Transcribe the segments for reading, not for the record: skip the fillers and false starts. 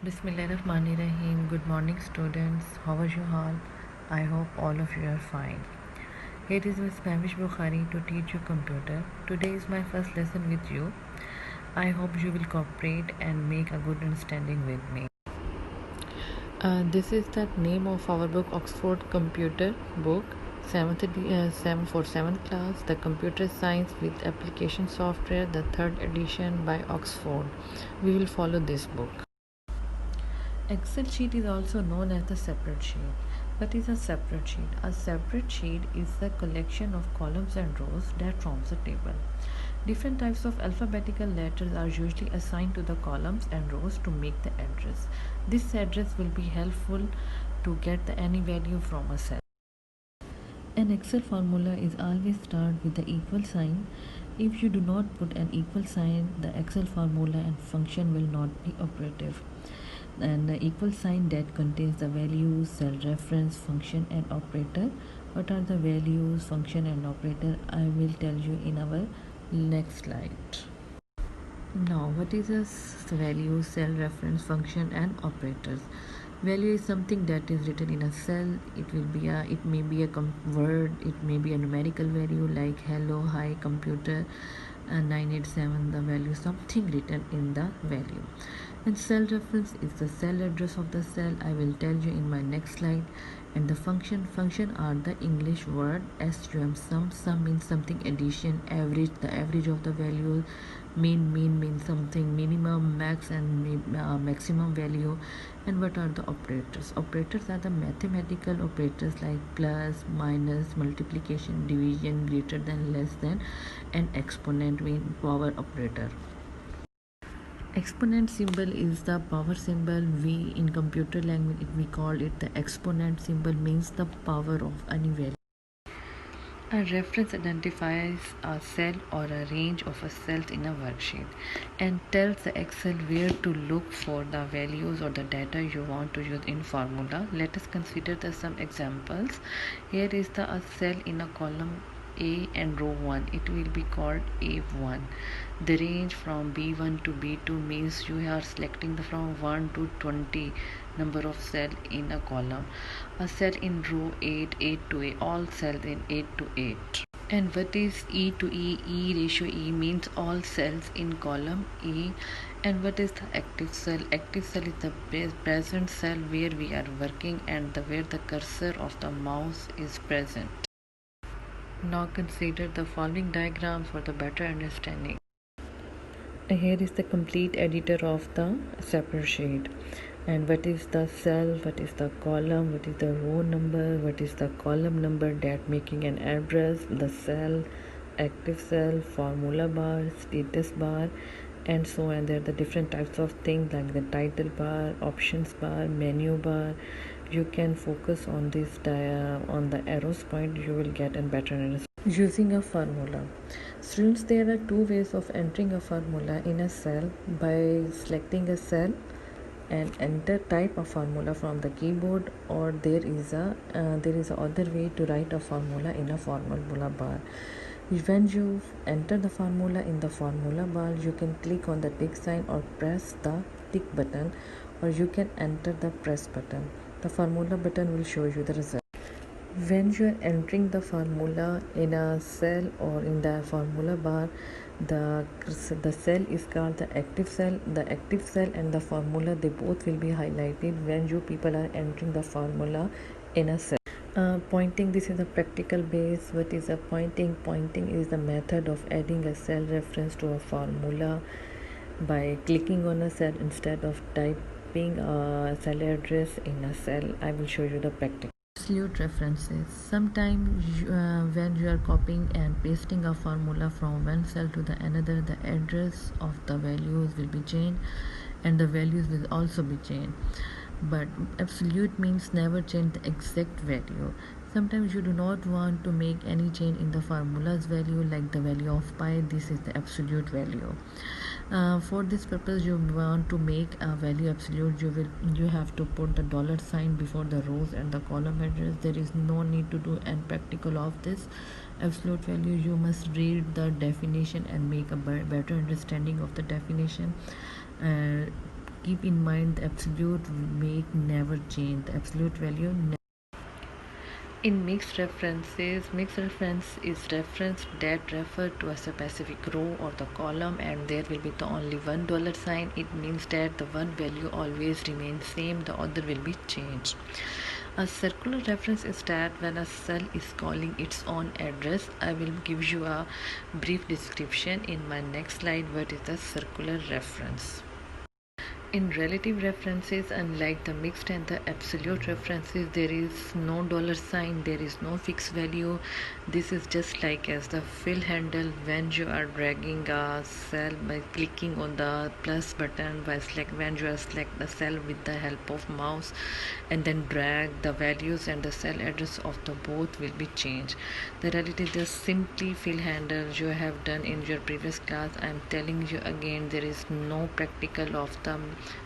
Bismillahirrahmanirrahim. Good morning, students. How are you all? I hope all of you are fine. Here is Miss Pamish Bukhari to teach you computer. Today is my first lesson with you. I hope you will cooperate and make a good understanding with me. This is the name of our book, Oxford Computer Book, 7th class, the Computer Science with Application Software, the 3rd edition by Oxford. We will follow this book. Excel sheet is also known as the separate sheet. What is a separate sheet? A separate sheet is a collection of columns and rows that forms a table. Different types of alphabetical letters are usually assigned to the columns and rows to make the address. This address will be helpful to get any value from a cell. An Excel formula is always start with the equal sign. If you do not put an equal sign, the Excel formula and function will not be operative. And the equal sign that contains the values, cell reference, function and operator. What are the values, function and operator? I will tell you in our next slide. Now, what is a value, cell reference, function and operators? Value is something that is written in a cell. It may be a word, it may be a numerical value like hello, hi, computer, 987, the value, something written in the value. And cell reference is the cell address of the cell. I will tell you in my next slide. And the function are the English word sum means something, addition, average, the average of the values, mean means something, minimum, max and maximum value. And what are the operators? Operators are the mathematical operators like plus, minus, multiplication, division, greater than, less than, and exponent mean power operator. Exponent symbol is the power symbol. We in computer language we call it the exponent symbol, means the power of any value. A reference identifies a cell or a range of cells in a worksheet and tells the Excel where to look for the values or the data you want to use in formula. Let us consider some examples. Here is a cell in a column A and row 1. It will be called A1. The range from B1 to B2 means you are selecting from 1 to 20 number of cell in a column. A cell in row 8, 8 to 8, all cells in 8 to 8. And what is E to E? E ratio E means all cells in column E. And what is the active cell? Active cell is the present cell where we are working and where the cursor of the mouse is present. Now consider the following diagram for the better understanding. Here is the complete editor of the separate sheet. And what is the cell, what is the column, what is the row number, what is the column number that making an address, the cell, active cell, formula bar, status bar, and so on. There are the different types of things like the title bar, options bar, menu bar. You can focus on this on the arrows point. You will get a better understanding. Using a formula. Students, there are two ways of entering a formula in a cell: by selecting a cell and enter type a formula from the keyboard, or there is a other way to write a formula in a formula bar. When you enter the formula in the formula bar, you can click on the tick sign or press the tick button, or you can enter the press button. The formula button will show you the result. When you are entering the formula in a cell or in the formula bar, the cell is called the active cell. The active cell and the formula, they both will be highlighted when you people are entering the formula in a cell. Pointing, this is a practical base. What is a pointing? Pointing is the method of adding a cell reference to a formula by clicking on a cell instead of typing a cell address in a cell. I will show you the practical. Absolute references. Sometimes when you are copying and pasting a formula from one cell to the another, the address of the values will be changed and the values will also be changed. But absolute means never change the exact value. Sometimes you do not want to make any change in the formula's value, like the value of pi. This is the absolute value. For this purpose, you want to make a value absolute, you have to put the dollar sign before the rows and the column address. There is no need to do and practical of this absolute value. You must read the definition and make a better understanding of the definition. keep in mind the absolute make never change. The absolute value in mixed reference is reference that refer to a specific row or the column, and there will be the only one sign. It means that the one value always remains same, the other will be changed. A circular reference is that when a cell is calling its own address. I will give you a brief description in my next slide. What is the circular reference? In relative references, unlike the mixed and the absolute references, there is no dollar sign, there is no fixed value. This is just like as the fill handle when you are dragging a cell by clicking on the plus button, by when you are select the cell with the help of mouse and then drag the values, and the cell address of the both will be changed. The relative just simply fill handle you have done in your previous class. I am telling you again, there is no practical of the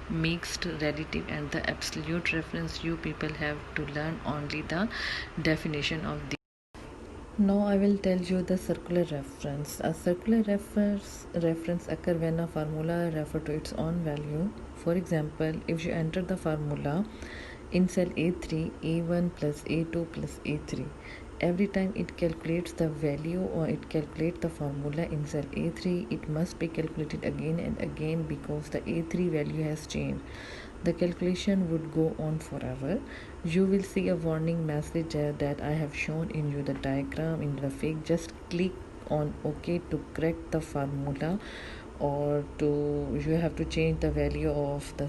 mixed relative and the absolute reference. You people have to learn only the definition of the. Now I will tell you the circular reference. A circular reference occur when a formula refer to its own value. For example, if you enter the formula in cell A3, A1 plus A2 plus A3, every time it calculates the value or it calculates the formula in cell A3, it must be calculated again and again because the A3 value has changed. The calculation would go on forever. You will see a warning message that I have shown in you the diagram in the fig. Just click on OK to correct the formula, or to you have to change the value of the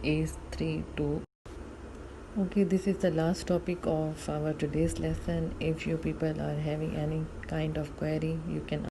A3 to. Okay, this is the last topic of our today's lesson. If you people are having any kind of query, you can